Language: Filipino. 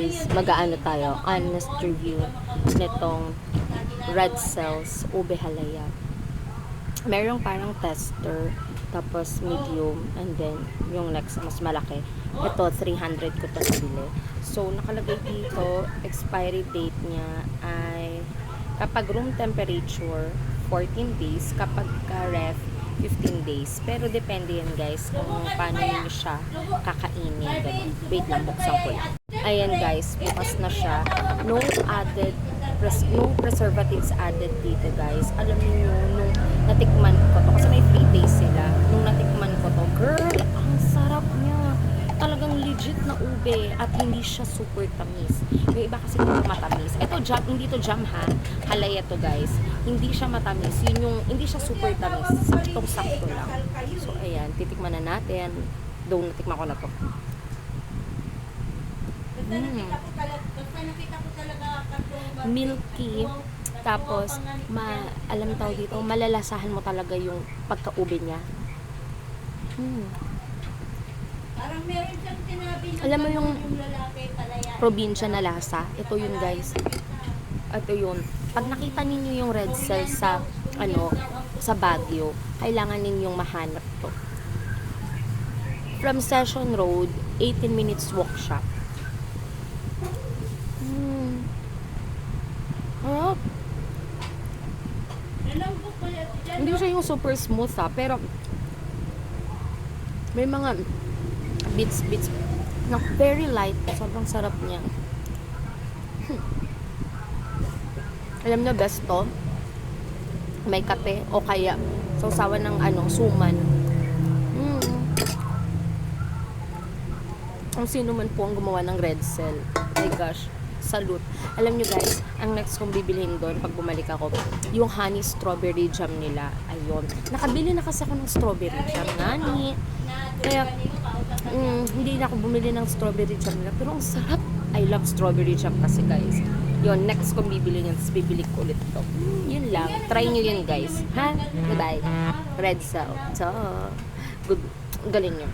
guys, mag-aano tayo, honest review nitong red cells ube halaya. Merong parang tester, tapos medium, and then yung next mas malaki. Ito 300 ko to nabili. So nakalagay dito, expiry date niya ay kapag room temperature 14 days, kapag ref 15 days. Pero depende yan guys kung paano niyo siya kakainin. Ganun. Wait lang, buksan ko lang. Ayan guys, bukas na siya. No preservatives added dito guys. Alam niyo nung natikman ko to, kasi may 3 days sila. Nung natikman ko to, girl, ang sarap niya. Talagang legit na ube at hindi siya super tamis. Yung iba kasi hindi matamis. Ito jam, hindi to jam ha. Halaya to guys. Hindi siya matamis. Yun yung, hindi siya super tamis. Saktong sakto lang. So ayan, titikman na natin. Though natikman ko na to. Milky. Tapos, alam tawag dito, malalasahan mo talaga yung pagka-ube niya. Alam mo yung probinsya na lasa? Ito yun guys. Ito yun. Pag nakita ninyo yung red cell sa sa Baguio, kailangan ninyong mahanap to. From Session Road, 18 minutes walk siya. Harap. Hindi siya yung super smooth ha, pero may mga bits na very light. Sobrang sarap niya. Alam niyo, best to may kape o kaya sausawan ng suman. Kung sino man po ang gumawa ng red cell, my gosh, salute. Alam niyo guys, ang next kong bibilhin doon pag bumalik ako, yung honey strawberry jam nila. Ayun, nakabili na kasi ako ng strawberry jam nani. Kaya hindi na ako bumili ng strawberry jam nila, pero ang sarap. I love strawberry jam kasi guys. Yun, next kong bibili yan, tapos bibili ko ulit to. Yun lang, try nyo yun guys, ha? Bye-bye. Red cell. So, good, galing nyo.